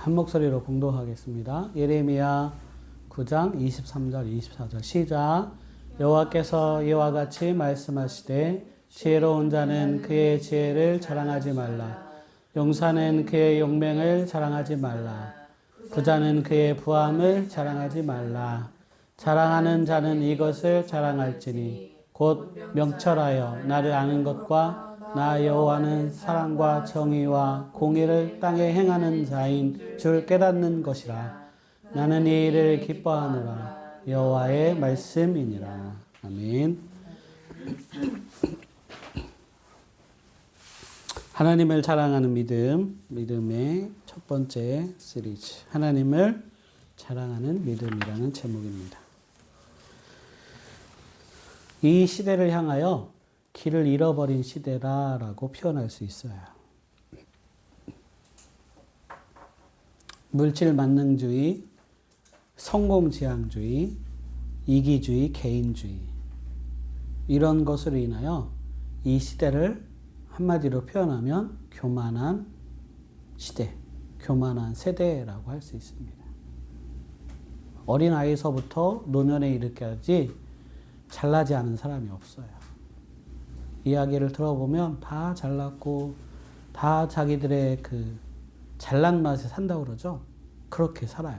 한 목소리로 공독하겠습니다. 예레미야 9장 23절 24절 시작. 여호와께서 이와 같이 말씀하시되 지혜로운 자는 그의 지혜를 자랑하지 말라. 용사는 그의 용맹을 자랑하지 말라. 부자는 그의 부함을 자랑하지 말라. 자랑하는 자는 이것을 자랑할지니 곧 명철하여 나를 아는 것과 나 여호와는 사랑과 정의와 공의를 땅에 행하는 자인 줄 깨닫는 것이라. 나는 이 일을 기뻐하노라. 여호와의 말씀이니라. 아멘. 하나님을 자랑하는 믿음, 믿음의 첫 번째 시리즈. 하나님을 자랑하는 믿음이라는 제목입니다. 이 시대를 향하여 길을 잃어버린 시대라고 표현할 수 있어요. 물질 만능주의, 성공지향주의, 이기주의, 개인주의 이런 것으로 인하여 이 시대를 한마디로 표현하면 교만한 시대, 교만한 세대라고 할 수 있습니다. 어린아이서부터 노년에 이르기까지 잘나지 않은 사람이 없어요. 이야기를 들어보면 다 잘났고 다 자기들의 그 잘난 맛에 산다고 그러죠. 그렇게 살아요.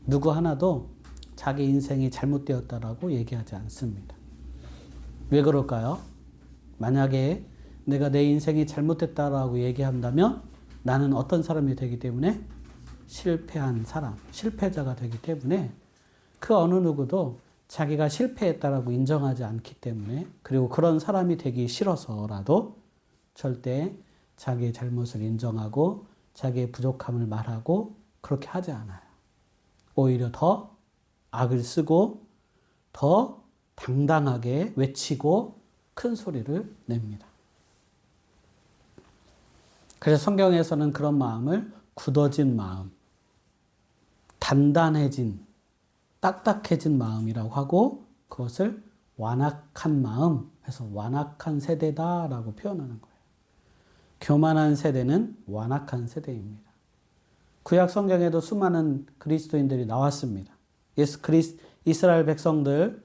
누구 하나도 자기 인생이 잘못되었다라고 얘기하지 않습니다. 왜 그럴까요? 만약에 내가 내 인생이 잘못됐다라고 얘기한다면 나는 어떤 사람이 되기 때문에 실패한 사람, 실패자가 되기 때문에 그 어느 누구도 자기가 실패했다라고 인정하지 않기 때문에, 그리고 그런 사람이 되기 싫어서라도 절대 자기의 잘못을 인정하고 자기의 부족함을 말하고 그렇게 하지 않아요. 오히려 더 악을 쓰고 더 당당하게 외치고 큰 소리를 냅니다. 그래서 성경에서는 그런 마음을 굳어진 마음, 단단해진, 딱딱해진 마음이라고 하고, 그것을 완악한 마음 해서 완악한 세대다라고 표현하는 거예요. 교만한 세대는 완악한 세대입니다. 구약 성경에도 수많은 그리스도인들이 나왔습니다. 이스라엘 백성들,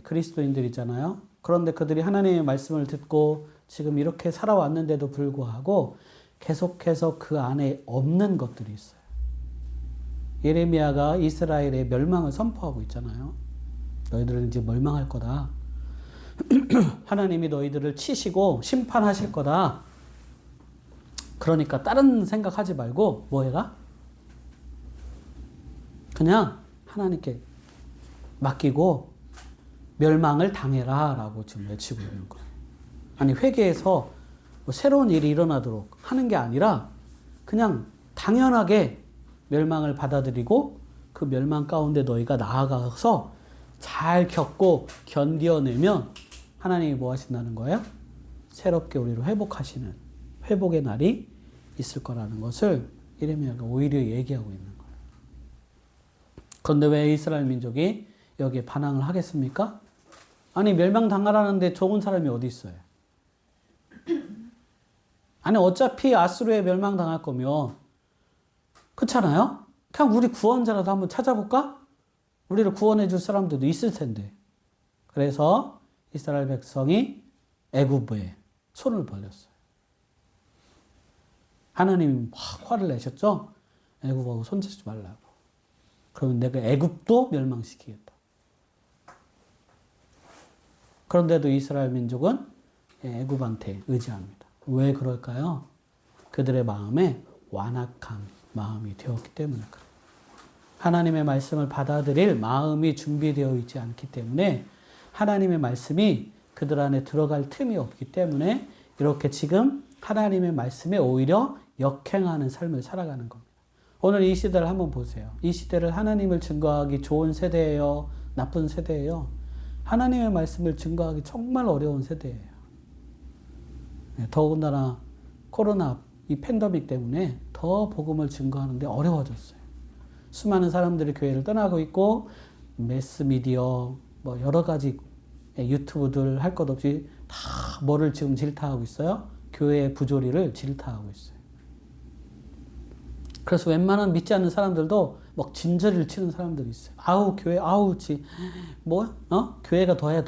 그리스도인들이잖아요. 그런데 그들이 하나님의 말씀을 듣고 지금 이렇게 살아왔는데도 불구하고 계속해서 그 안에 없는 것들이 있어요. 예레미야가 이스라엘의 멸망을 선포하고 있잖아요. 너희들은 이제 멸망할 거다. 하나님이 너희들을 치시고 심판하실 거다. 그러니까 다른 생각하지 말고 뭐 해라? 그냥 하나님께 맡기고 멸망을 당해라 라고 지금 외치고 있는 거예요. 아니 회개해서 뭐 새로운 일이 일어나도록 하는 게 아니라 그냥 당연하게 멸망을 받아들이고 그 멸망 가운데 너희가 나아가서 잘 겪고 견뎌내면 하나님이 뭐 하신다는 거예요? 새롭게 우리를 회복하시는 회복의 날이 있을 거라는 것을 예레미야가 오히려 얘기하고 있는 거예요. 그런데 왜 이스라엘 민족이 여기에 반항을 하겠습니까? 아니 멸망당하라는데 좋은 사람이 어디 있어요? 아니 어차피 아수르에 멸망당할 거면 그렇잖아요? 그냥 우리 구원자라도 한번 찾아볼까? 우리를 구원해 줄 사람들도 있을 텐데. 그래서 이스라엘 백성이 애굽에 손을 벌렸어요. 하나님이 막 화를 내셨죠? 애굽하고 손대지 말라고. 그러면 내가 애굽도 멸망시키겠다. 그런데도 이스라엘 민족은 애굽한테 의지합니다. 왜 그럴까요? 그들의 마음에 완악한 마음이 되었기 때문에 그래요. 하나님의 말씀을 받아들일 마음이 준비되어 있지 않기 때문에 하나님의 말씀이 그들 안에 들어갈 틈이 없기 때문에 이렇게 지금 하나님의 말씀에 오히려 역행하는 삶을 살아가는 겁니다. 오늘 이 시대를 한번 보세요. 이 시대를 하나님을 증거하기 좋은 세대예요? 나쁜 세대예요? 하나님의 말씀을 증거하기 정말 어려운 세대예요. 더군다나 코로나 이 팬데믹 때문에 더 복음을 증거하는데 어려워졌어요. 수많은 사람들이 교회를 떠나고 있고 매스미디어 뭐 여러 가지 유튜브들 할 것 없이 다 뭐를 지금 질타하고 있어요? 교회의 부조리를 질타하고 있어요. 그래서 웬만한 믿지 않는 사람들도 막 진저리를 치는 사람들이 있어요. 아우 교회 아우 교회가 더해.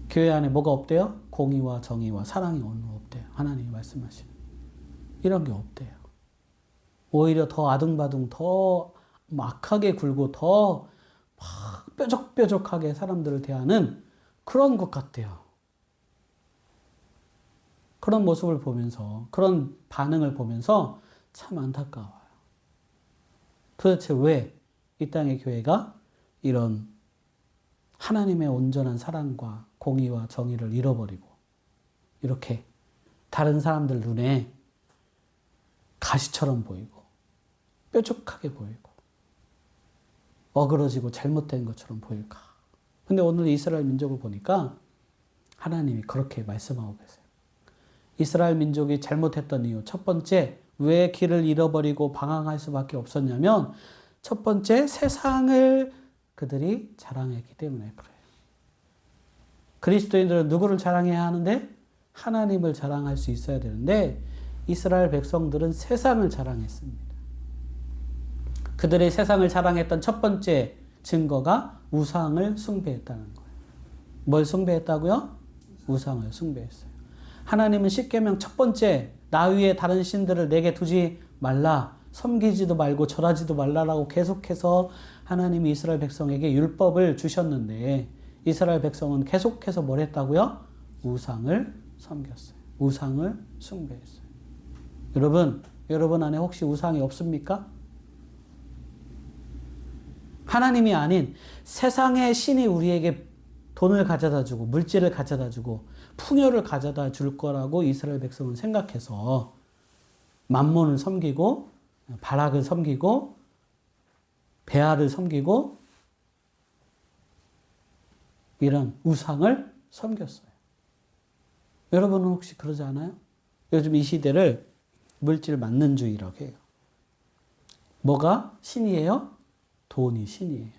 교회 안에 뭐가 없대요? 공의와 정의와 사랑이 없대요. 하나님이 말씀하시는 이런 게 없대요. 오히려 더 아등바등 더 악하게 굴고 더 막 뾰족뾰족하게 사람들을 대하는 그런 것 같아요. 그런 모습을 보면서, 그런 반응을 보면서 참 안타까워요. 도대체 왜 이 땅의 교회가 이런 하나님의 온전한 사랑과 공의와 정의를 잃어버리고 이렇게 다른 사람들 눈에 가시처럼 보이고 뾰족하게 보이고 어그러지고 잘못된 것처럼 보일까? 근데 오늘 이스라엘 민족을 보니까 하나님이 그렇게 말씀하고 계세요. 이스라엘 민족이 잘못했던 이유, 첫 번째, 왜 길을 잃어버리고 방황할 수밖에 없었냐면, 첫 번째, 세상을 그들이 자랑했기 때문에 그래요. 그리스도인들은 누구를 자랑해야 하는데? 하나님을 자랑할 수 있어야 되는데, 이스라엘 백성들은 세상을 자랑했습니다. 그들의 세상을 자랑했던 첫 번째 증거가 우상을 숭배했다는 거예요. 뭘 숭배했다고요? 우상을 숭배했어요. 하나님은 십계명 첫 번째, 나 위에 다른 신들을 내게 두지 말라, 섬기지도 말고 절하지도 말라라고 계속해서 하나님이 이스라엘 백성에게 율법을 주셨는데, 이스라엘 백성은 계속해서 뭘 했다고요? 우상을 섬겼어요. 우상을 숭배했어요. 여러분 안에 혹시 우상이 없습니까? 하나님이 아닌 세상의 신이 우리에게 돈을 가져다 주고 물질을 가져다 주고 풍요를 가져다 줄 거라고 이스라엘 백성은 생각해서 맘몬을 섬기고 바락을 섬기고 베알을 섬기고 이런 우상을 섬겼어요. 여러분은 혹시 그러지 않아요? 요즘 이 시대를 물질 만능주의라고 해요. 뭐가 신이에요? 돈이 신이에요.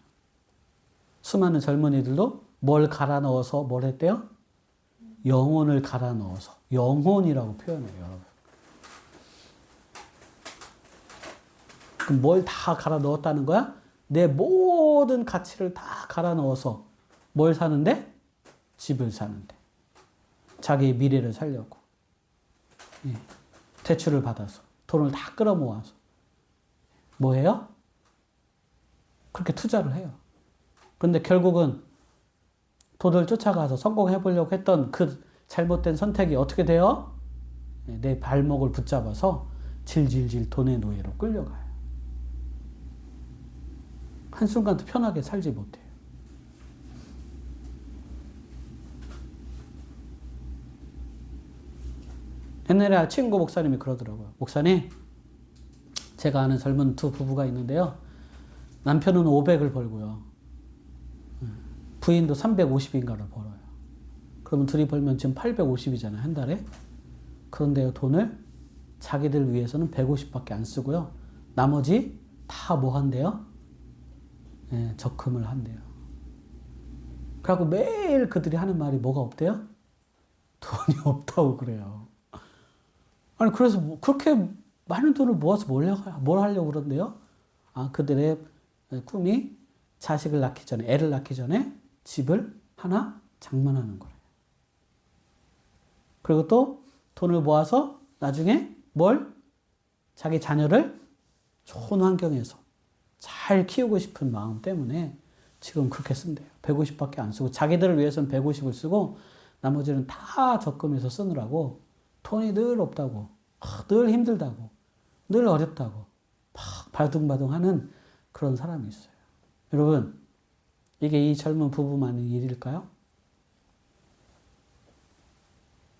수많은 젊은이들도 뭘 갈아 넣어서 뭘 했대요? 영혼을 갈아 넣어서. 영혼이라고 표현해요, 여러분. 그럼 뭘 다 갈아 넣었다는 거야? 내 모든 가치를 다 갈아 넣어서 뭘 사는데? 집을 사는데. 자기의 미래를 살려고. 예. 대출을 받아서. 돈을 다 끌어모아서. 뭐예요? 그렇게 투자를 해요. 그런데 결국은 돈을 쫓아가서 성공해 보려고 했던 그 잘못된 선택이 어떻게 돼요? 내 발목을 붙잡아서 질질질 돈의 노예로 끌려가요. 한순간도 편하게 살지 못해요. 옛날에 친구 목사님이 그러더라고요. 목사님, 제가 아는 젊은 두 부부가 있는데요. 남편은 500을 벌고요. 부인도 350인가를 벌어요. 그러면 둘이 벌면 지금 850이잖아요. 한 달에. 그런데요, 돈을 자기들 위해서는 150밖에 안 쓰고요. 나머지 다 뭐 한대요? 예, 적금을 한대요. 그래갖고 매일 그들이 하는 말이 뭐가 없대요? 돈이 없다고 그래요. 아니, 그래서 그렇게 많은 돈을 모아서 뭘 하려고 그런대요? 아, 그들의 꿈이 자식을 낳기 전에, 애를 낳기 전에 집을 하나 장만하는 거래요. 그리고 또 돈을 모아서 나중에 자기 자녀를 좋은 환경에서 잘 키우고 싶은 마음 때문에 지금 그렇게 쓴대요. 150밖에 안 쓰고 자기들을 위해서는 150을 쓰고 나머지는 다 적금해서 쓰느라고 돈이 늘 없다고, 늘 힘들다고, 늘 어렵다고 막 바둥바둥하는 그런 사람이 있어요. 여러분, 이게 이 젊은 부부만의 일일까요?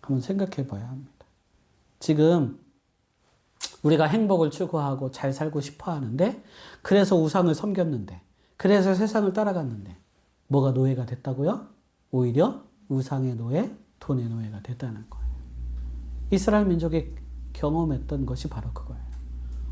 한번 생각해 봐야 합니다. 지금 우리가 행복을 추구하고 잘 살고 싶어 하는데, 그래서 우상을 섬겼는데, 그래서 세상을 따라갔는데, 뭐가 노예가 됐다고요? 오히려 우상의 노예, 돈의 노예가 됐다는 거예요. 이스라엘 민족이 경험했던 것이 바로 그거예요.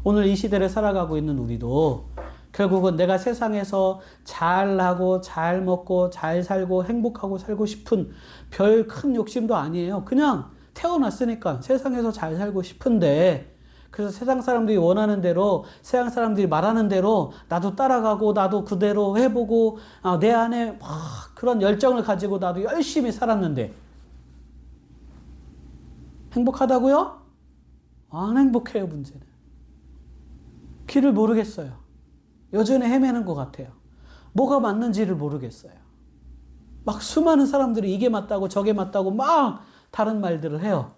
오늘 이 시대를 살아가고 있는 우리도 결국은 내가 세상에서 잘하고 잘 먹고 잘 살고 행복하고 살고 싶은 별 큰 욕심도 아니에요. 그냥 태어났으니까 세상에서 잘 살고 싶은데, 그래서 세상 사람들이 원하는 대로, 세상 사람들이 말하는 대로 나도 따라가고 나도 그대로 해보고, 내 안에 막 그런 열정을 가지고 나도 열심히 살았는데 행복하다고요? 안 행복해요. 문제는 길을 모르겠어요. 여전히 헤매는 것 같아요. 뭐가 맞는지를 모르겠어요. 막 수많은 사람들이 이게 맞다고 저게 맞다고 막 다른 말들을 해요.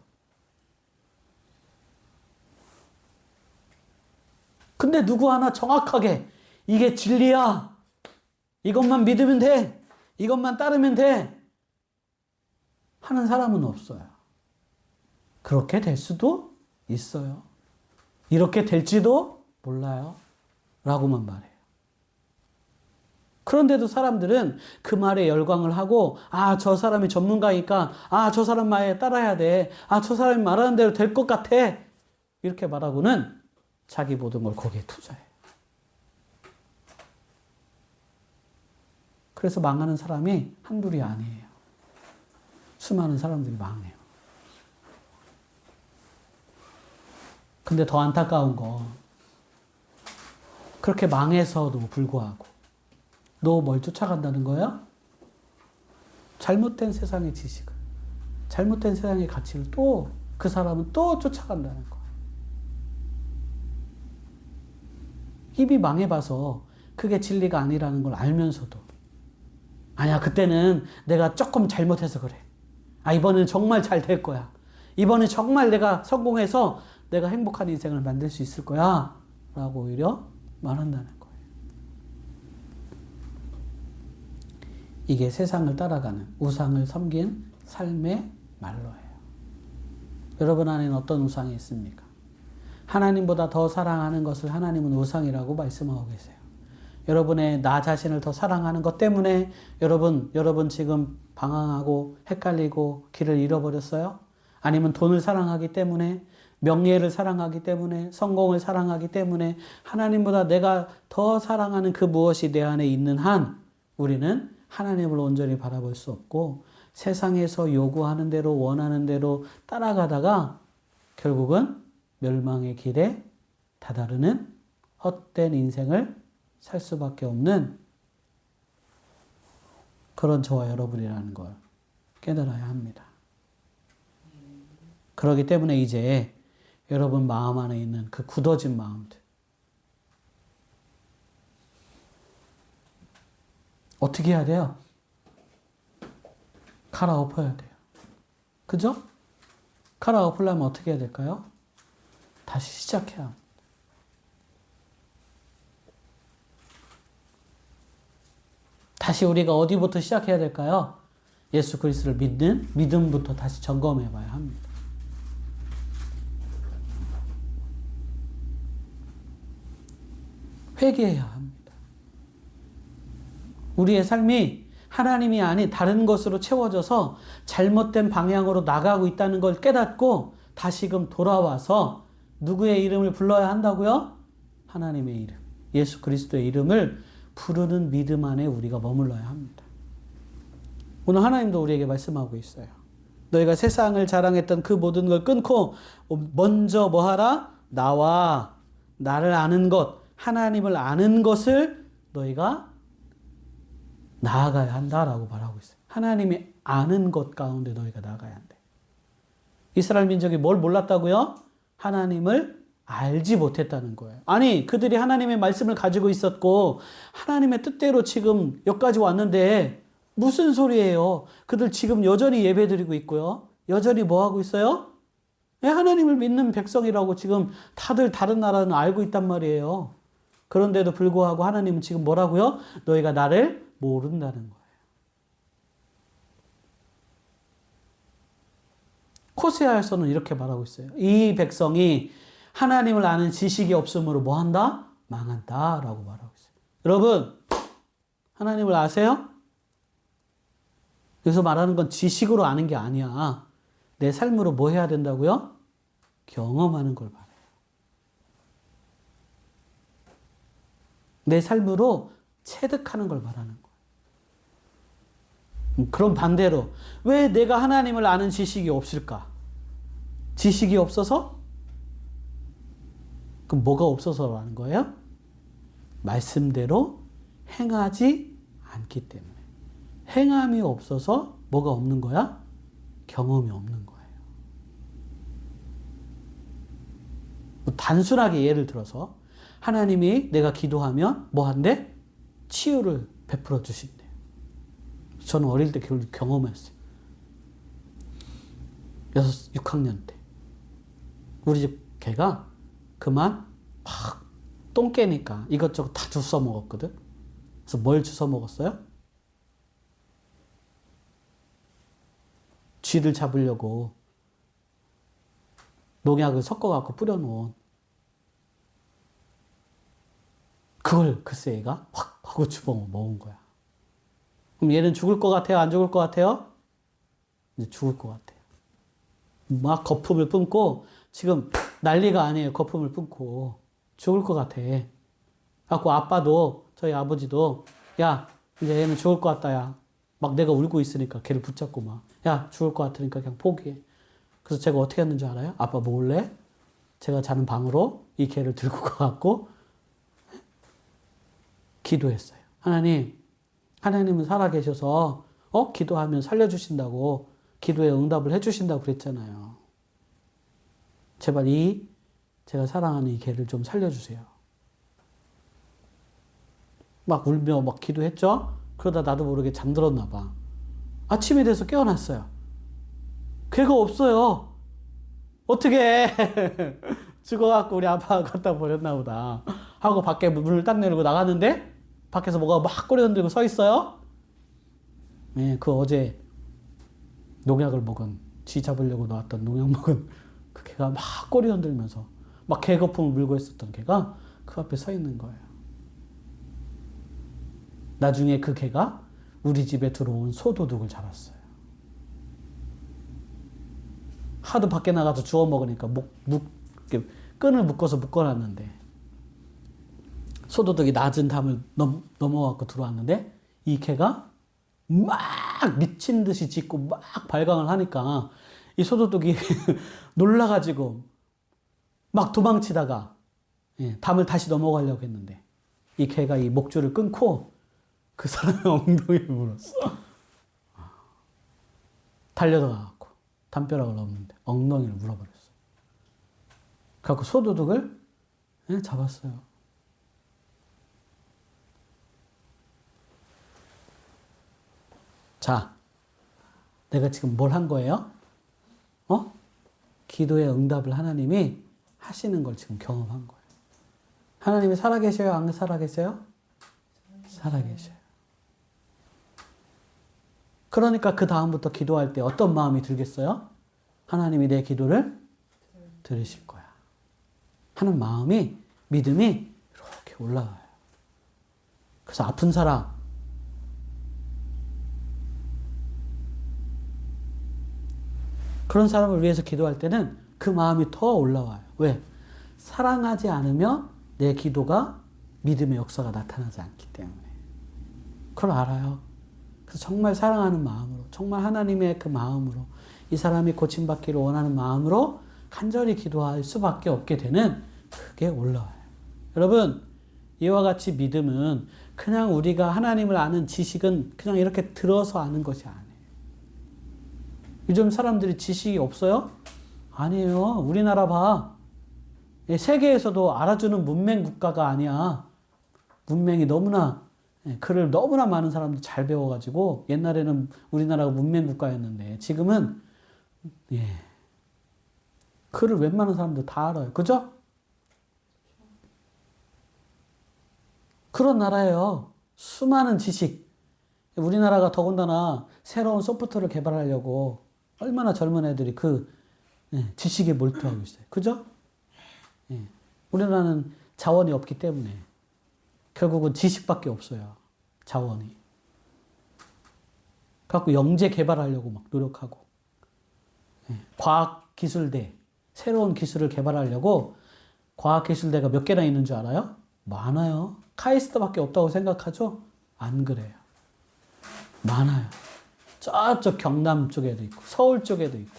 근데 누구 하나 정확하게 이게 진리야, 이것만 믿으면 돼, 이것만 따르면 돼 하는 사람은 없어요. 그렇게 될 수도 있어요. 이렇게 될지도 몰라요 라고만 말해요. 그런데도 사람들은 그 말에 열광을 하고, 저 사람이 전문가니까 저 사람 말에 따라야 돼, 저 사람이 말하는 대로 될 것 같아, 이렇게 말하고는 자기 모든 걸 거기에 투자해요. 그래서 망하는 사람이 한둘이 아니에요. 수많은 사람들이 망해요. 근데 더 안타까운 건, 그렇게 망해서도 불구하고 너 뭘 쫓아간다는 거야? 잘못된 세상의 지식을, 잘못된 세상의 가치를 또 그 사람은 또 쫓아간다는 거야. 이미 망해봐서 그게 진리가 아니라는 걸 알면서도, 아니야, 그때는 내가 조금 잘못해서 그래, 이번엔 정말 잘 될 거야, 이번엔 정말 내가 성공해서 내가 행복한 인생을 만들 수 있을 거야 라고 오히려 말한다는 거예요. 이게 세상을 따라가는, 우상을 섬긴 삶의 말로예요. 여러분 안에는 어떤 우상이 있습니까? 하나님보다 더 사랑하는 것을 하나님은 우상이라고 말씀하고 계세요. 여러분의 나 자신을 더 사랑하는 것 때문에 여러분 지금 방황하고 헷갈리고 길을 잃어버렸어요? 아니면 돈을 사랑하기 때문에, 명예를 사랑하기 때문에, 성공을 사랑하기 때문에 하나님보다 내가 더 사랑하는 그 무엇이 내 안에 있는 한 우리는 하나님을 온전히 바라볼 수 없고 세상에서 요구하는 대로 원하는 대로 따라가다가 결국은 멸망의 길에 다다르는 헛된 인생을 살 수밖에 없는 그런 저와 여러분이라는 걸 깨달아야 합니다. 그렇기 때문에 이제 여러분 마음 안에 있는 그 굳어진 마음들, 어떻게 해야 돼요? 갈아엎어야 돼요. 그죠? 갈아엎으려면 어떻게 해야 될까요? 다시 시작해야 합니다. 다시 우리가 어디부터 시작해야 될까요? 예수 그리스도를 믿는 믿음부터 다시 점검해 봐야 합니다. 회개해야 합니다. 우리의 삶이 하나님이 아닌 다른 것으로 채워져서 잘못된 방향으로 나가고 있다는 걸 깨닫고 다시금 돌아와서 누구의 이름을 불러야 한다고요? 하나님의 이름, 예수 그리스도의 이름을 부르는 믿음 안에 우리가 머물러야 합니다. 오늘 하나님도 우리에게 말씀하고 있어요. 너희가 세상을 자랑했던 그 모든 걸 끊고 먼저 뭐하라? 나와 나를 아는 것, 하나님을 아는 것을 너희가 나아가야 한다라고 말하고 있어요. 하나님이 아는 것 가운데 너희가 나아가야 한대. 이스라엘 민족이 뭘 몰랐다고요? 하나님을 알지 못했다는 거예요. 아니, 그들이 하나님의 말씀을 가지고 있었고 하나님의 뜻대로 지금 여기까지 왔는데 무슨 소리예요? 그들 지금 여전히 예배드리고 있고요. 여전히 뭐 하고 있어요? 하나님을 믿는 백성이라고 지금 다들 다른 나라는 알고 있단 말이에요. 그런데도 불구하고 하나님은 지금 뭐라고요? 너희가 나를 모른다는 거예요. 호세아에서는 이렇게 말하고 있어요. 이 백성이 하나님을 아는 지식이 없으므로 뭐 한다? 망한다 라고 말하고 있어요. 여러분, 하나님을 아세요? 여기서 말하는 건 지식으로 아는 게 아니야. 내 삶으로 뭐 해야 된다고요? 경험하는 걸 말해요. 내 삶으로 체득하는 걸 말하는 거예요. 그럼 반대로 왜 내가 하나님을 아는 지식이 없을까? 지식이 없어서? 그럼 뭐가 없어서라는 거예요? 말씀대로 행하지 않기 때문에. 행함이 없어서 뭐가 없는 거야? 경험이 없는 거예요. 단순하게 예를 들어서 하나님이 내가 기도하면 뭐 한대? 치유를 베풀어 주신대요. 저는 어릴 때 그걸 경험했어요. 6학년 때. 우리 집 개가 그만 막 똥 깨니까 이것저것 다 주워 먹었거든. 그래서 뭘 주워 먹었어요? 쥐를 잡으려고 농약을 섞어갖고 뿌려놓은 그걸 글쎄 얘가 확 하고 주워 먹은 거야. 그럼 얘는 죽을 것 같아요? 안 죽을 것 같아요? 이제 죽을 것 같아요. 막 거품을 뿜고 지금 난리가 아니에요. 거품을 뿜고 죽을 것 같아. 갖고 아빠도 저희 아버지도 야 이제 얘는 죽을 것 같다 야. 막 내가 울고 있으니까 걔를 붙잡고 막 야 죽을 것 같으니까 그냥 포기해. 그래서 제가 어떻게 했는지 알아요? 아빠 몰래 제가 자는 방으로 이 개를 들고 가갖고 기도했어요. 하나님은 살아계셔서 기도하면 살려주신다고 기도에 응답을 해주신다고 그랬잖아요. 제발 제가 사랑하는 이 개를 좀 살려주세요. 막 울며 막 기도했죠? 그러다 나도 모르게 잠들었나 봐. 아침이 돼서 깨어났어요. 개가 없어요. 어떻게 죽어갖고 우리 아빠가 갖다 버렸나 보다 하고 밖에 문을 딱 내리고 나갔는데 밖에서 뭐가 막 꼬리 흔들고 서 있어요. 네, 그 어제 농약을 먹은 쥐 잡으려고 나왔던 농약 먹은 그 개가 막 꼬리 흔들면서 막 개거품을 물고 있었던 개가 그 앞에 서 있는 거예요. 나중에 그 개가 우리 집에 들어온 소도둑을 잡았어요. 하도 밖에 나가서 주워 먹으니까 끈을 묶어서 묶어놨는데 소도둑이 낮은 담을 넘어갖고 들어왔는데 이 개가 막 미친 듯이 짖고 막 발광을 하니까 이 소도둑이 놀라가지고 막 도망치다가 담을 다시 넘어가려고 했는데 이 개가 이 목줄을 끊고 그 사람의 엉덩이를 물었어. 달려들어가고 담벼락을 넘는데 엉덩이를 물어버렸어. 그래갖고 소도둑을 잡았어요. 자, 내가 지금 뭘 한 거예요? 기도의 응답을 하나님이 하시는 걸 지금 경험한 거예요. 하나님이 살아계셔요? 안 살아계세요? 살아계셔요. 그러니까 그 다음부터 기도할 때 어떤 마음이 들겠어요? 하나님이 내 기도를 들으실 거야. 하는 마음이, 믿음이 이렇게 올라와요. 그래서 아픈 사람, 그런 사람을 위해서 기도할 때는 그 마음이 더 올라와요. 왜? 사랑하지 않으면 내 기도가 믿음의 역사가 나타나지 않기 때문에. 그걸 알아요. 그래서 정말 사랑하는 마음으로, 정말 하나님의 그 마음으로, 이 사람이 고침받기를 원하는 마음으로 간절히 기도할 수밖에 없게 되는 그게 올라와요. 여러분, 이와 같이 믿음은 그냥 우리가 하나님을 아는 지식은 그냥 이렇게 들어서 아는 것이 아니에요. 요즘 사람들이 지식이 없어요? 아니에요. 우리나라 봐. 세계에서도 알아주는 문맹 국가가 아니야. 문맹이 너무나, 글을 너무나 많은 사람들이 잘 배워가지고 옛날에는 우리나라가 문맹 국가였는데 지금은 글을 웬만한 사람들 다 알아요. 그죠? 그런 나라예요. 수많은 지식. 우리나라가 더군다나 새로운 소프트웨어를 개발하려고 얼마나 젊은 애들이 그 지식에 몰두하고 있어요. 그죠? 우리나라는 자원이 없기 때문에 결국은 지식밖에 없어요. 자원이. 그래갖고 영재 개발하려고 막 노력하고 과학기술대, 새로운 기술을 개발하려고 과학기술대가 몇 개나 있는 줄 알아요? 많아요. 카이스트밖에 없다고 생각하죠? 안 그래요. 많아요. 저쪽 경남 쪽에도 있고 서울 쪽에도 있고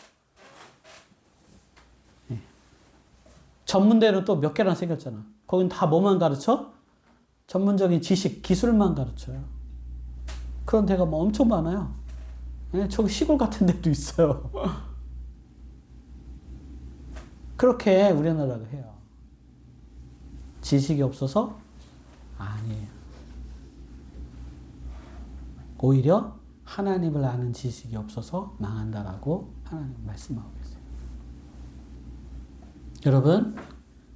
전문대는 또 몇 개나 생겼잖아. 거긴 다 뭐만 가르쳐? 전문적인 지식, 기술만 가르쳐요. 그런 데가 뭐 엄청 많아요. 예, 저기 시골 같은 데도 있어요. 그렇게 우리나라가 해요. 지식이 없어서? 아니에요. 오히려 하나님을 아는 지식이 없어서 망한다라고 하나님 말씀하고 계세요. 여러분,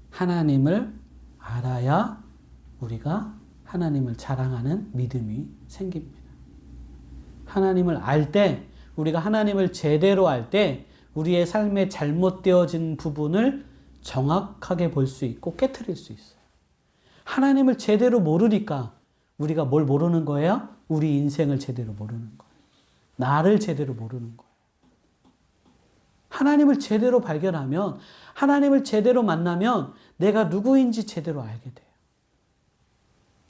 하나님을 알아야 우리가 하나님을 자랑하는 믿음이 생깁니다. 하나님을 알 때, 우리가 하나님을 제대로 알 때, 우리의 삶에 잘못되어진 부분을 정확하게 볼 수 있고 깨트릴 수 있어요. 하나님을 제대로 모르니까 우리가 뭘 모르는 거예요? 우리 인생을 제대로 모르는 거예요. 나를 제대로 모르는 거예요. 하나님을 제대로 발견하면, 하나님을 제대로 만나면 내가 누구인지 제대로 알게 돼요.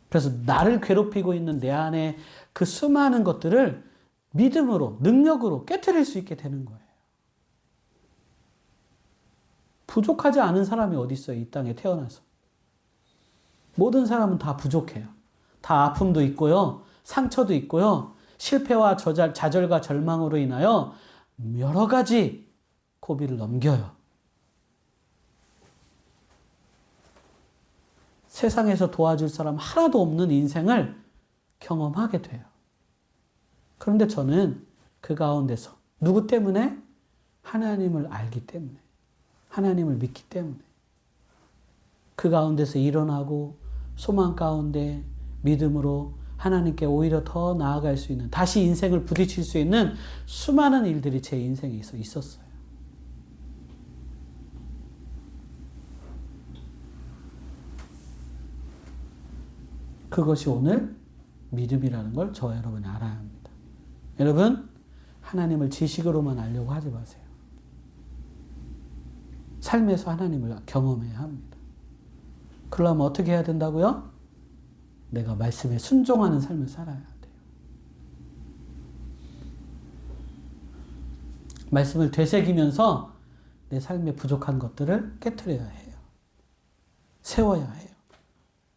그래서 나를 괴롭히고 있는 내 안에 그 수많은 것들을 믿음으로, 능력으로 깨트릴 수 있게 되는 거예요. 부족하지 않은 사람이 어디 있어요? 이 땅에 태어나서. 모든 사람은 다 부족해요. 다 아픔도 있고요. 상처도 있고요. 실패와 좌절과 절망으로 인하여 여러 가지 고비를 넘겨요. 세상에서 도와줄 사람 하나도 없는 인생을 경험하게 돼요. 그런데 저는 그 가운데서 누구 때문에? 하나님을 알기 때문에, 하나님을 믿기 때문에 그 가운데서 일어나고 소망 가운데 믿음으로 하나님께 오히려 더 나아갈 수 있는, 다시 인생을 부딪힐 수 있는 수많은 일들이 제 인생에 있었어요. 그것이 오늘 믿음이라는 걸 저와 여러분이 알아야 합니다. 여러분, 하나님을 지식으로만 알려고 하지 마세요. 삶에서 하나님을 경험해야 합니다. 그러려면 어떻게 해야 된다고요? 내가 말씀에 순종하는 삶을 살아야 돼요. 말씀을 되새기면서 내 삶에 부족한 것들을 깨트려야 해요. 세워야 해요.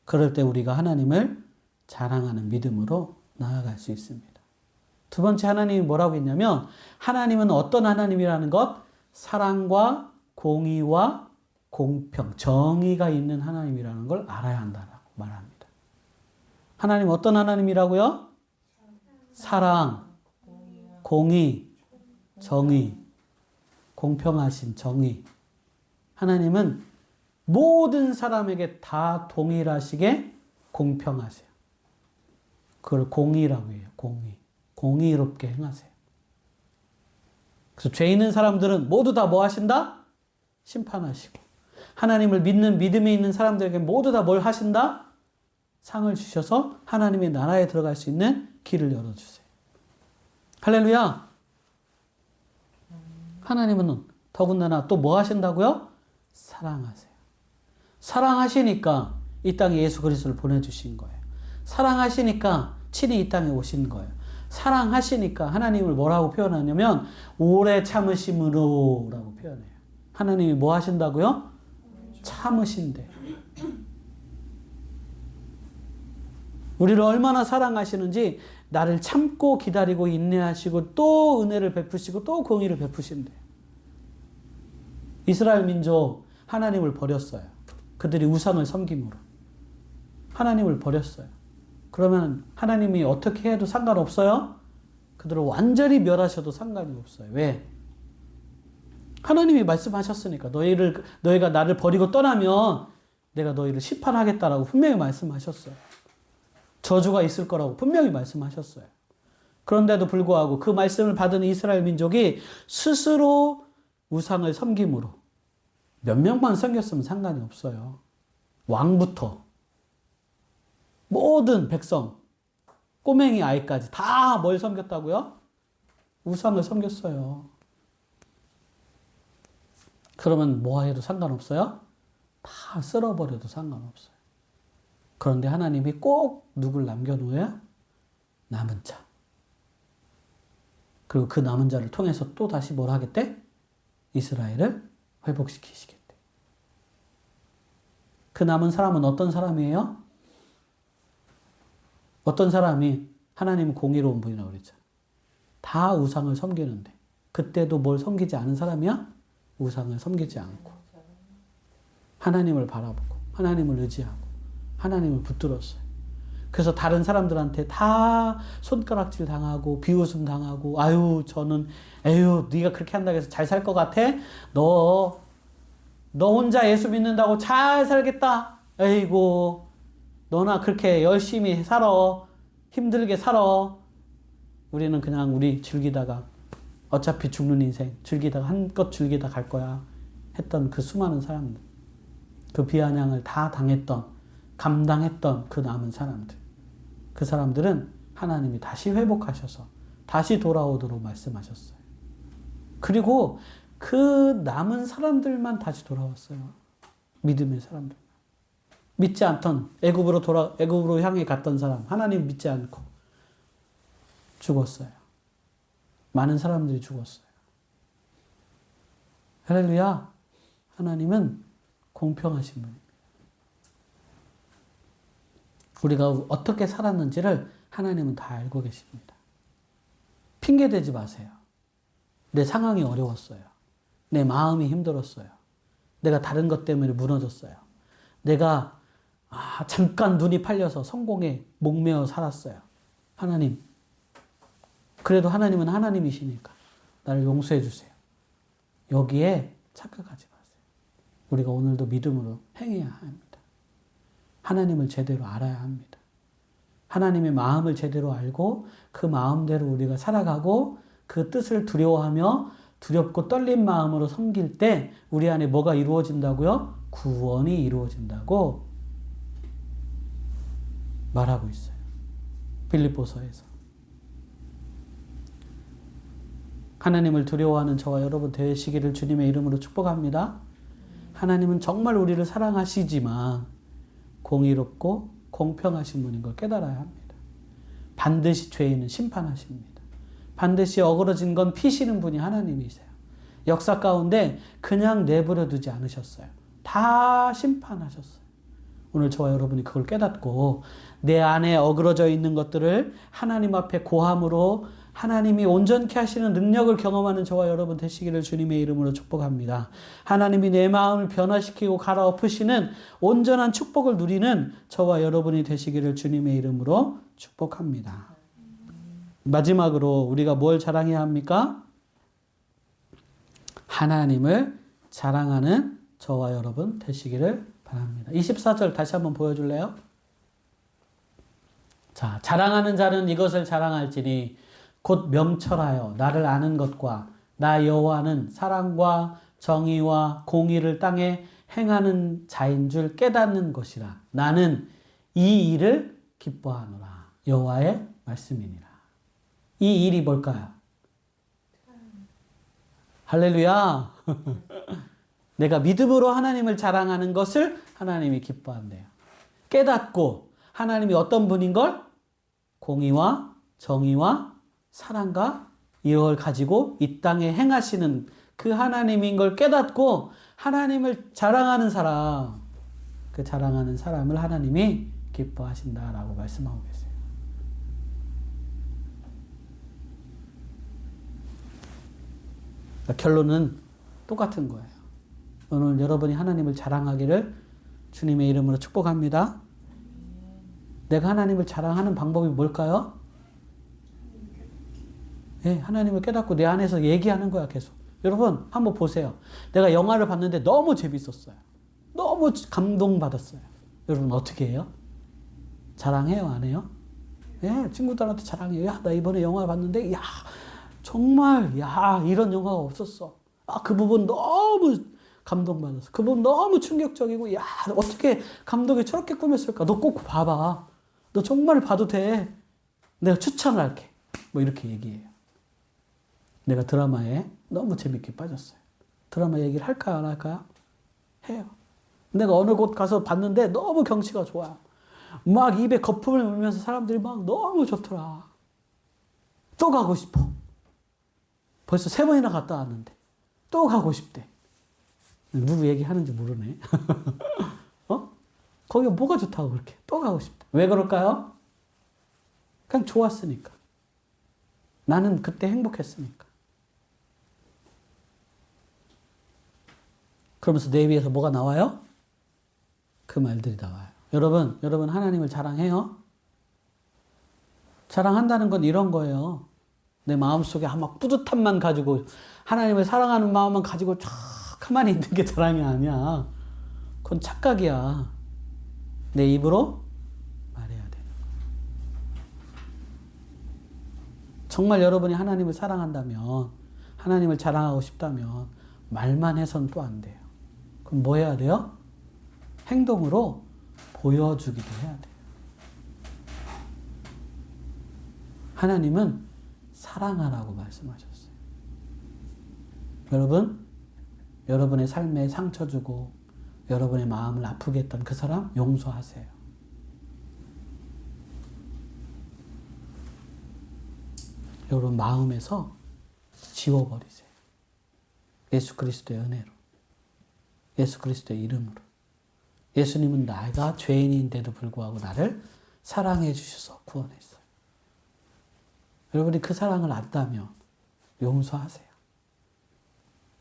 그럴 때 우리가 하나님을 자랑하는 믿음으로 나아갈 수 있습니다. 두 번째, 하나님이 뭐라고 했냐면, 하나님은 어떤 하나님이라는 것? 사랑과 공의와 공평, 정의가 있는 하나님이라는 걸 알아야 한다라고 말합니다. 하나님 어떤 하나님이라고요? 사랑, 공의, 정의, 공평하신 정의. 하나님은 모든 사람에게 다 동일하시게 공평하세요. 그걸 공의라고 해요. 공의. 공의롭게 행하세요. 그래서 죄 있는 사람들은 모두 다 뭐 하신다? 심판하시고, 하나님을 믿는 믿음이 있는 사람들에게 모두 다 뭘 하신다? 상을 주셔서 하나님의 나라에 들어갈 수 있는 길을 열어주세요. 할렐루야. 하나님은 더군다나 또 뭐 하신다고요? 사랑하세요. 사랑하시니까 이 땅에 예수 그리스도를 보내주신 거예요. 사랑하시니까 친히 이 땅에 오신 거예요. 사랑하시니까 하나님을 뭐라고 표현하냐면 오래 참으심으로 라고 표현해요. 하나님이 뭐 하신다고요? 참으신대. 우리를 얼마나 사랑하시는지 나를 참고 기다리고 인내하시고 또 은혜를 베푸시고 또 공의를 베푸신대. 이스라엘 민족 하나님을 버렸어요. 그들이 우상을 섬김으로 하나님을 버렸어요. 그러면 하나님이 어떻게 해도 상관없어요? 그들을 완전히 멸하셔도 상관이 없어요. 왜? 하나님이 말씀하셨으니까. 너희가 나를 버리고 떠나면 내가 너희를 심판하겠다라고 분명히 말씀하셨어요. 저주가 있을 거라고 분명히 말씀하셨어요. 그런데도 불구하고 그 말씀을 받은 이스라엘 민족이 스스로 우상을 섬김으로 몇 명만 섬겼으면 상관이 없어요. 왕부터 모든 백성, 꼬맹이 아이까지 다 뭘 섬겼다고요? 우상을 섬겼어요. 그러면 뭐 해도 상관없어요? 다 쓸어버려도 상관없어요. 그런데 하나님이 꼭 누굴 남겨놓아요? 남은 자. 그리고 그 남은 자를 통해서 또 다시 뭘 하겠대? 이스라엘을 회복시키시겠대. 그 남은 사람은 어떤 사람이에요? 어떤 사람이 하나님은 공의로운 분이라고 그랬죠. 다 우상을 섬기는데 그때도 뭘 섬기지 않은 사람이야? 우상을 섬기지 않고 하나님을 바라보고 하나님을 의지하고 하나님을 붙들었어요. 그래서 다른 사람들한테 다 손가락질 당하고 비웃음 당하고 아유 저는 에휴 네가 그렇게 한다고 해서 잘 살 것 같아? 너 혼자 예수 믿는다고 잘 살겠다. 에이고 너나 그렇게 열심히 살아. 힘들게 살아. 우리는 그냥 우리 즐기다가 어차피 죽는 인생 즐기다가 한껏 즐기다 갈 거야 했던 그 수많은 사람들, 그 비아냥을 다 당했던 감당했던 그 남은 사람들, 그 사람들은 하나님이 다시 회복하셔서 다시 돌아오도록 말씀하셨어요. 그리고 그 남은 사람들만 다시 돌아왔어요. 믿음의 사람들. 믿지 않던 애굽으로 향해 갔던 사람, 하나님 믿지 않고 죽었어요. 많은 사람들이 죽었어요. 할렐루야. 하나님은 공평하신 분입니다. 우리가 어떻게 살았는지를 하나님은 다 알고 계십니다. 핑계대지 마세요. 내 상황이 어려웠어요. 내 마음이 힘들었어요. 내가 다른 것 때문에 무너졌어요. 내가 잠깐 눈이 팔려서 성공에 목매어 살았어요. 하나님, 그래도 하나님은 하나님이시니까 나를 용서해 주세요. 여기에 착각하지 마세요. 우리가 오늘도 믿음으로 행해야 합니다. 하나님을 제대로 알아야 합니다. 하나님의 마음을 제대로 알고 그 마음대로 우리가 살아가고 그 뜻을 두려워하며 두렵고 떨린 마음으로 섬길 때 우리 안에 뭐가 이루어진다고요? 구원이 이루어진다고 말하고 있어요. 빌립보서에서. 하나님을 두려워하는 저와 여러분 되시기를 주님의 이름으로 축복합니다. 하나님은 정말 우리를 사랑하시지만 공의롭고 공평하신 분인 걸 깨달아야 합니다. 반드시 죄인은 심판하십니다. 반드시 어그러진 건 피시는 분이 하나님이세요. 역사 가운데 그냥 내버려 두지 않으셨어요. 다 심판하셨어요. 오늘 저와 여러분이 그걸 깨닫고 내 안에 어그러져 있는 것들을 하나님 앞에 고함으로 하나님이 온전케 하시는 능력을 경험하는 저와 여러분 되시기를 주님의 이름으로 축복합니다. 하나님이 내 마음을 변화시키고 갈아엎으시는 온전한 축복을 누리는 저와 여러분이 되시기를 주님의 이름으로 축복합니다. 마지막으로 우리가 뭘 자랑해야 합니까? 하나님을 자랑하는 저와 여러분 되시기를 바랍니다. 24절 다시 한번 보여줄래요? 자, 자랑하는 자는 이것을 자랑할지니 곧 명철하여 나를 아는 것과 나 여호와는 사랑과 정의와 공의를 땅에 행하는 자인 줄 깨닫는 것이라. 나는 이 일을 기뻐하노라. 여호와의 말씀이니라. 이 일이 뭘까요? 할렐루야. 내가 믿음으로 하나님을 자랑하는 것을 하나님이 기뻐한대요. 깨닫고 하나님이 어떤 분인 걸? 공의와 정의와 사랑과 이걸 가지고 이 땅에 행하시는 그 하나님인 걸 깨닫고 하나님을 자랑하는 사람, 그 자랑하는 사람을 하나님이 기뻐하신다라고 말씀하고 계세요. 그러니까 결론은 똑같은 거예요. 오늘 여러분이 하나님을 자랑하기를 주님의 이름으로 축복합니다. 내가 하나님을 자랑하는 방법이 뭘까요? 네, 하나님을 깨닫고 내 안에서 얘기하는 거야, 계속. 여러분, 한번 보세요. 내가 영화를 봤는데 너무 재밌었어요. 너무 감동받았어요. 여러분, 어떻게 해요? 자랑해요, 안 해요? 네, 친구들한테 자랑해요. 야, 나 이번에 영화 봤는데, 야, 정말, 야, 이런 영화가 없었어. 그 부분 너무 감동받았어. 그 부분 너무 충격적이고, 야, 어떻게 감독이 저렇게 꾸몄을까? 너 꼭 봐봐. 너 정말 봐도 돼. 내가 추천할게. 뭐 이렇게 얘기해요. 내가 드라마에 너무 재밌게 빠졌어요. 드라마 얘기를 할까요, 안 할까요? 해요. 내가 어느 곳 가서 봤는데 너무 경치가 좋아요. 막 입에 거품을 물면서 사람들이 막 너무 좋더라. 또 가고 싶어. 벌써 3번이나 갔다 왔는데 또 가고 싶대. 누구 얘기하는지 모르네. 거기가 뭐가 좋다고 그렇게 또 가고 싶다. 왜 그럴까요? 그냥 좋았으니까. 나는 그때 행복했으니까. 그러면서 내 입에서 뭐가 나와요? 그 말들이 나와요. 여러분 하나님을 자랑해요? 자랑한다는 건 이런 거예요. 내 마음속에 막 뿌듯함만 가지고 하나님을 사랑하는 마음만 가지고 쫙 가만히 있는 게 자랑이 아니야. 그건 착각이야. 내 입으로 말해야 돼. 정말 여러분이 하나님을 사랑한다면, 하나님을 자랑하고 싶다면 말만 해서는 또 안 돼요. 그럼 뭐 해야 돼요? 행동으로 보여주기도 해야 돼요. 하나님은 사랑하라고 말씀하셨어요. 여러분의 삶에 상처 주고 여러분의 마음을 아프게 했던 그 사람 용서하세요. 여러분 마음에서 지워버리세요. 예수 그리스도의 은혜로. 예수 그리스도의 이름으로. 예수님은 내가 죄인인데도 불구하고 나를 사랑해 주셔서 구원했어요. 여러분이 그 사랑을 안다면 용서하세요.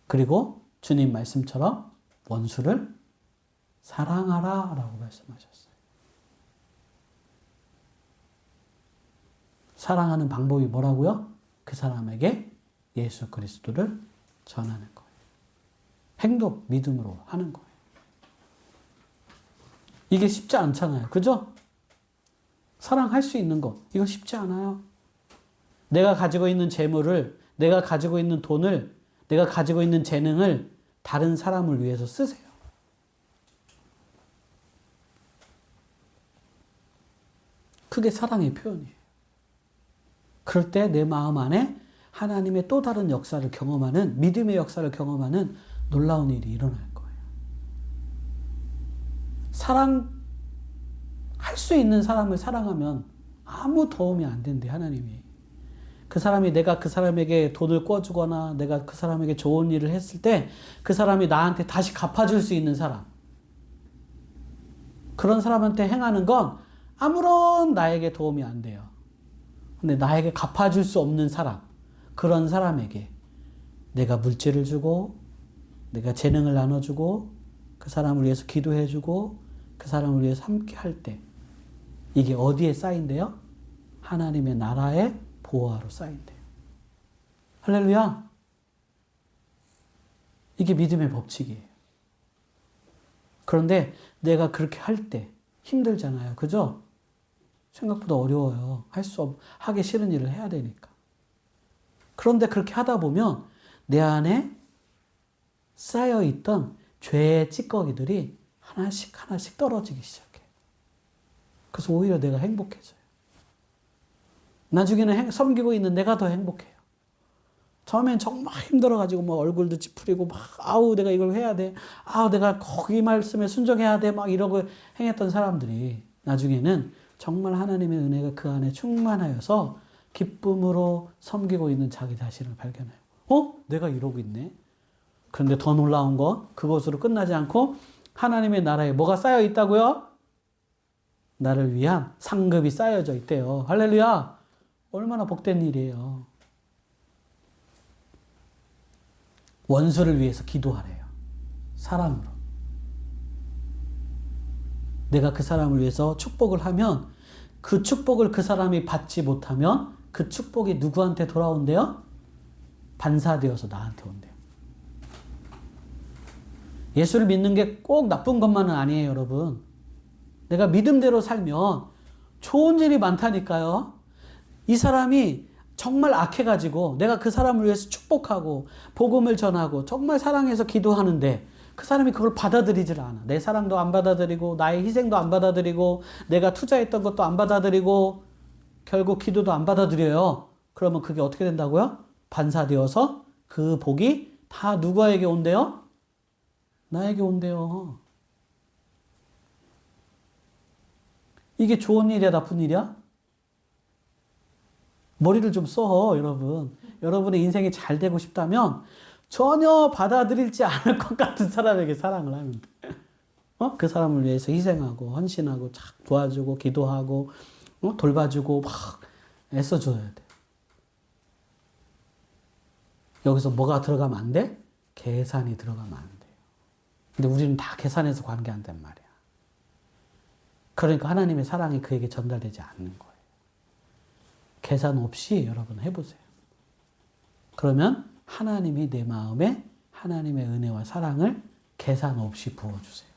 그리고 주님 말씀처럼 원수를 사랑하라 라고 말씀하셨어요. 사랑하는 방법이 뭐라고요? 그 사람에게 예수 그리스도를 전하는 거예요. 행동, 믿음으로 하는 거예요. 이게 쉽지 않잖아요. 그죠? 사랑할 수 있는 거, 이거 쉽지 않아요. 내가 가지고 있는 재물을, 내가 가지고 있는 돈을, 내가 가지고 있는 재능을 다른 사람을 위해서 쓰세요. 그게 사랑의 표현이에요. 그럴 때 내 마음 안에 하나님의 또 다른 역사를 경험하는, 믿음의 역사를 경험하는 놀라운 일이 일어날 거예요. 사랑할 수 있는 사람을 사랑하면 아무 도움이 안 된대, 하나님이. 그 사람이 내가 그 사람에게 돈을 꿔주거나 내가 그 사람에게 좋은 일을 했을 때 그 사람이 나한테 다시 갚아줄 수 있는 사람. 그런 사람한테 행하는 건 아무런 나에게 도움이 안 돼요. 근데 나에게 갚아줄 수 없는 사람, 그런 사람에게 내가 물질을 주고 내가 재능을 나눠주고 그 사람을 위해서 기도해주고 그 사람을 위해서 함께 할 때 이게 어디에 쌓인대요? 하나님의 나라의 보화로 쌓인대요. 할렐루야. 이게 믿음의 법칙이에요. 그런데 내가 그렇게 할 때 힘들잖아요. 그죠? 생각보다 어려워요. 하기 싫은 일을 해야 되니까. 그런데 그렇게 하다 보면 내 안에 쌓여있던 죄의 찌꺼기들이 하나씩 하나씩 떨어지기 시작해. 그래서 오히려 내가 행복해져요. 나중에는 섬기고 있는 내가 더 행복해요. 처음엔 정말 힘들어가지고 막 얼굴도 찌푸리고 막 아우 내가 이걸 해야 돼. 아우 내가 거기 말씀에 순종해야 돼. 막 이러고 행했던 사람들이 나중에는 정말 하나님의 은혜가 그 안에 충만하여서 기쁨으로 섬기고 있는 자기 자신을 발견해요. 내가 이러고 있네. 그런데 더 놀라운 건 그것으로 끝나지 않고 하나님의 나라에 뭐가 쌓여 있다고요? 나를 위한 상급이 쌓여져 있대요. 할렐루야. 얼마나 복된 일이에요. 원수를 위해서 기도하래요. 사랑으로. 내가 그 사람을 위해서 축복을 하면 그 축복을 그 사람이 받지 못하면 그 축복이 누구한테 돌아온대요? 반사되어서 나한테 온대요. 예수를 믿는 게 꼭 나쁜 것만은 아니에요, 여러분. 내가 믿음대로 살면 좋은 일이 많다니까요. 이 사람이 정말 악해가지고 내가 그 사람을 위해서 축복하고 복음을 전하고 정말 사랑해서 기도하는데 그 사람이 그걸 받아들이질 않아. 내 사랑도 안 받아들이고 나의 희생도 안 받아들이고 내가 투자했던 것도 안 받아들이고 결국 기도도 안 받아들여요. 그러면 그게 어떻게 된다고요? 반사되어서 그 복이 다 누구에게 온대요? 나에게 온대요. 이게 좋은 일이야, 나쁜 일이야? 머리를 좀 써, 여러분. 여러분의 인생이 잘 되고 싶다면 전혀 받아들일지 않을 것 같은 사람에게 사랑을 하면 돼. 그 사람을 위해서 희생하고 헌신하고 착 도와주고 기도하고 돌봐주고 막 애써줘야 돼. 여기서 뭐가 들어가면 안 돼? 계산이 들어가면 안 돼요. 근데 우리는 다 계산해서 관계한단 말이야. 그러니까 하나님의 사랑이 그에게 전달되지 않는 거예요. 계산 없이 여러분 해보세요. 그러면 하나님이 내 마음에 하나님의 은혜와 사랑을 계산 없이 부어주세요.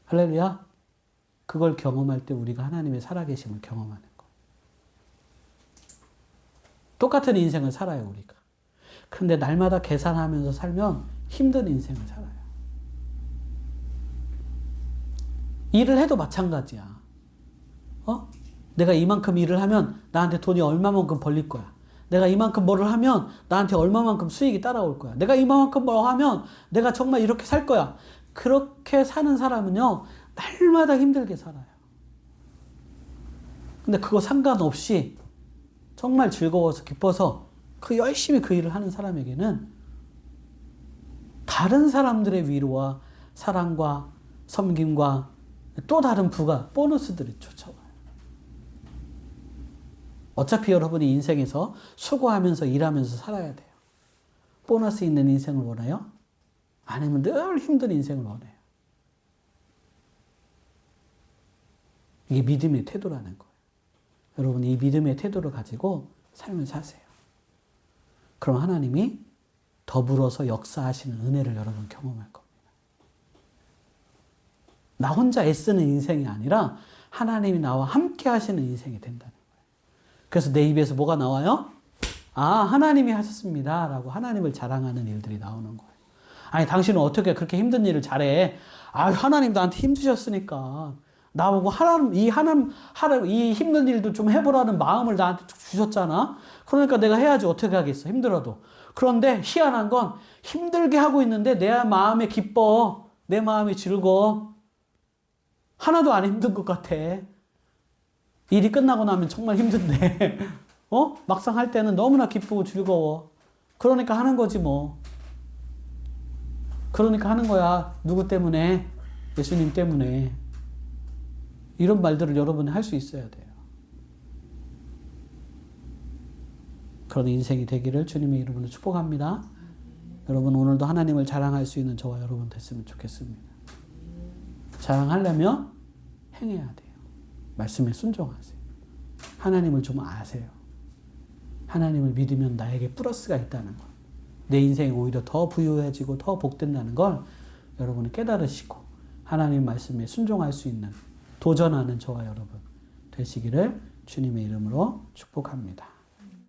할렐루야. 그걸 경험할 때 우리가 하나님의 살아계심을 경험하는 거예요. 똑같은 인생을 살아요, 우리가. 그런데 날마다 계산하면서 살면 힘든 인생을 살아요. 일을 해도 마찬가지야. 내가 이만큼 일을 하면 나한테 돈이 얼마만큼 벌릴 거야. 내가 이만큼 뭐를 하면 나한테 얼마만큼 수익이 따라올 거야. 내가 이만큼 뭐 하면 내가 정말 이렇게 살 거야. 그렇게 사는 사람은요, 날마다 힘들게 살아요. 근데 그거 상관없이 정말 즐거워서 기뻐서 열심히 그 일을 하는 사람에게는 다른 사람들의 위로와 사랑과 섬김과 또 다른 부가, 보너스들이 쫓아와요. 어차피 여러분이 인생에서 수고하면서 일하면서 살아야 돼요. 보너스 있는 인생을 원해요? 아니면 늘 힘든 인생을 원해요? 이게 믿음의 태도라는 거예요. 여러분 이 믿음의 태도를 가지고 삶을 사세요. 그럼 하나님이 더불어서 역사하시는 은혜를 여러분 경험할 겁니다. 나 혼자 애쓰는 인생이 아니라 하나님이 나와 함께 하시는 인생이 된다는 거예요. 그래서 내 입에서 뭐가 나와요? 아, 하나님이 하셨습니다 라고 하나님을 자랑하는 일들이 나오는 거예요. 아니 당신은 어떻게 그렇게 힘든 일을 잘해? 아, 하나님 나한테 힘주셨으니까 나보고 이 힘든 일도 좀 해보라는 마음을 나한테 주셨잖아. 그러니까 내가 해야지. 어떻게 하겠어, 힘들어도. 그런데 희한한 건 힘들게 하고 있는데 내 마음에 기뻐, 내 마음이 즐거워. 하나도 안 힘든 것 같아. 일이 끝나고 나면 정말 힘든데 막상 할 때는 너무나 기쁘고 즐거워. 그러니까 하는 거지 뭐. 그러니까 하는 거야. 누구 때문에? 예수님 때문에. 이런 말들을 여러분이 할 수 있어야 돼요. 그런 인생이 되기를 주님의 이름으로 축복합니다. 여러분 오늘도 하나님을 자랑할 수 있는 저와 여러분 됐으면 좋겠습니다. 자랑하려면 행해야 돼요. 말씀에 순종하세요. 하나님을 좀 아세요. 하나님을 믿으면 나에게 플러스가 있다는 것. 내 인생이 오히려 더 부유해지고 더 복된다는 걸 여러분이 깨달으시고 하나님 말씀에 순종할 수 있는 도전하는 저와 여러분 되시기를 주님의 이름으로 축복합니다.